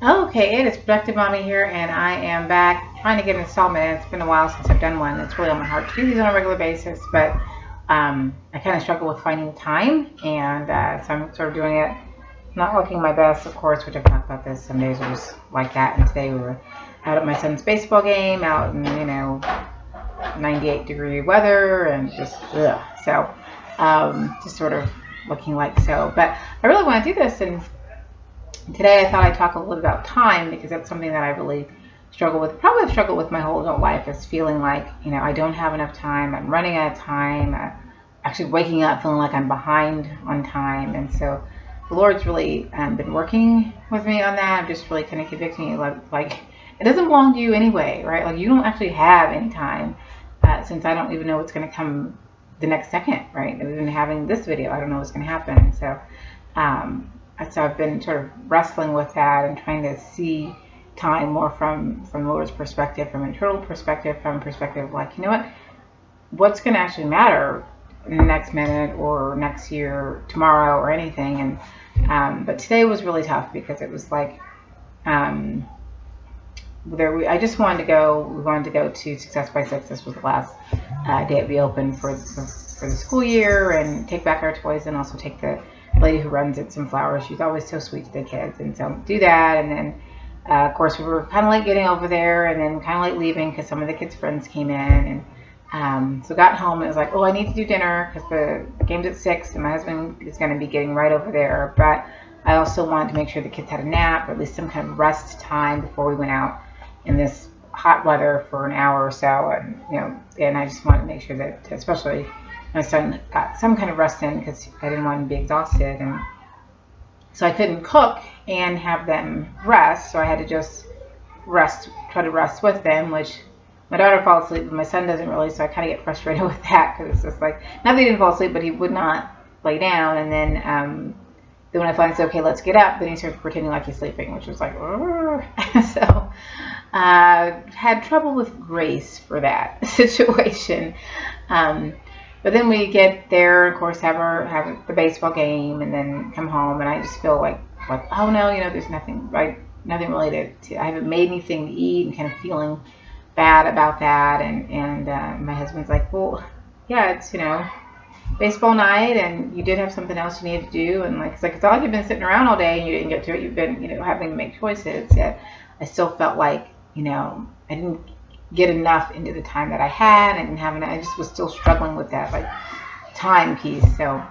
Okay, it is Productive Mommy here, and I am back trying to get an installment. It's been a while since I've done one. It's really on my heart to do these on a regular basis, but I kind of struggle with finding the time, and so I'm sort of doing it, not looking my best, of course, which I've talked about this. Some days are just like that, and today we were out at my son's baseball game, out in, 98-degree weather, and just, ugh. So, just sort of looking like so. But I really want to do this, and today I thought I'd talk a little bit about time, because that's something that I really struggle with. Probably have struggled with my whole adult life, is feeling like, I don't have enough time. I'm running out of time. Actually waking up feeling like I'm behind on time. And so the Lord's really been working with me on that. I'm just really kind of convicting me, like it doesn't belong to you anyway, right? Like you don't actually have any time, since I don't even know what's going to come the next second, right? Even having this video, I don't know what's going to happen. So I've been sort of wrestling with that and trying to see time more from the Lord's perspective, from an internal perspective, from a perspective of like, what's going to actually matter in the next minute or next year, tomorrow, or anything. And but today was really tough, because it was like I just wanted to go. We wanted to go to Success by 6. This was the last day we opened for the school year, and take back our toys, and also take the lady who runs it some flowers. She's always so sweet to the kids, and so do that. And then of course we were kind of late getting over there, and then kind of late leaving because some of the kids' friends came in. And so got home and it was like, oh, I need to do dinner because the game's at 6 and my husband is going to be getting right over there. But I also wanted to make sure the kids had a nap, or at least some kind of rest time before we went out in this hot weather for an hour or so. And I just wanted to make sure that especially my son got some kind of rest in, because I didn't want him to be exhausted. And so I couldn't cook and have them rest, so I had to just try to rest with them, which my daughter falls asleep, but my son doesn't really, so I kind of get frustrated with that, because it's just like, not that he didn't fall asleep, but he would not lay down. And then when I finally said, okay, let's get up, then he starts pretending like he's sleeping, which was like, so had trouble with grace for that situation. But then we get there, of course, have the baseball game, and then come home, and I just feel like oh no, there's nothing, right? Nothing related to, I haven't made anything to eat, and kind of feeling bad about that. And my husband's like, well, yeah, it's baseball night, and you did have something else you needed to do, and it's not like you've been sitting around all day and you didn't get to it. You've been having to make choices. Yet I still felt like I didn't get enough into the time that I had. I didn't have enough. I just was still struggling with that time piece. So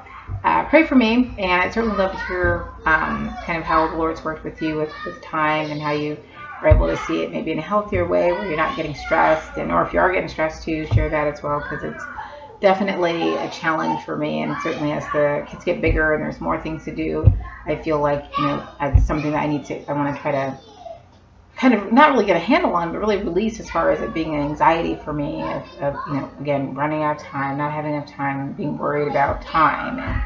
pray for me, and I'd certainly love to hear kind of how the Lord's worked with you with time, and how you are able to see it maybe in a healthier way where you're not getting stressed, or if you are getting stressed too, share that as well, because it's definitely a challenge for me. And certainly as the kids get bigger and there's more things to do, I feel like it's something that I want to try to kind of not really get a handle on, but really release, as far as it being an anxiety for me of again, running out of time, not having enough time, being worried about time. And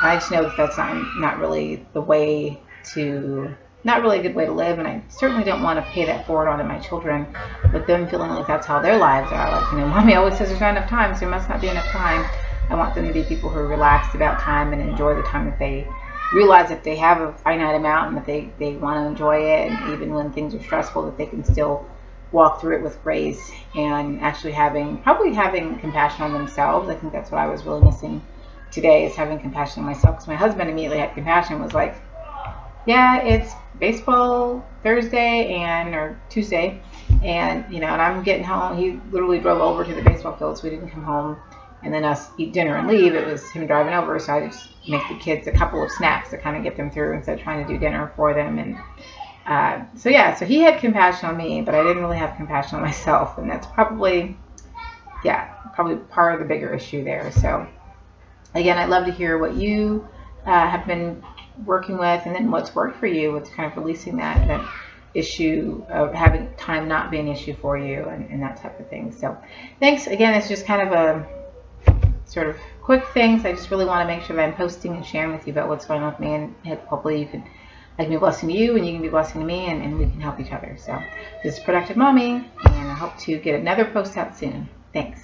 I just know that that's not really the way to, not really a good way to live. And I certainly don't want to pay that forward onto my children, with them feeling like that's how their lives are. Like, mommy always says there's not enough time, so there must not be enough time. I want them to be people who are relaxed about time and enjoy the time, that they realize that they have a finite amount, and that they want to enjoy it. And even when things are stressful, that they can still walk through it with grace, and actually probably having compassion on themselves. I think that's what I was really missing today, is having compassion on myself, because my husband immediately had compassion, was like, yeah, it's baseball Thursday or Tuesday, and and I'm getting home. He literally drove over to the baseball field, so we didn't come home and then us eat dinner and leave. It was him driving over, so I just make the kids a couple of snacks to kind of get them through, instead of trying to do dinner for them. And so he had compassion on me, but I didn't really have compassion on myself, and that's probably part of the bigger issue there. So again, I'd love to hear what you have been working with, and then what's worked for you with kind of releasing that issue of having time not be an issue for you, and that type of thing. So thanks again. It's just kind of a sort of quick things. I just really want to make sure that I'm posting and sharing with you about what's going on with me, and hopefully I can be a blessing to you, and you can be a blessing to me, and we can help each other. So this is Productive Mommy, and I hope to get another post out soon. Thanks.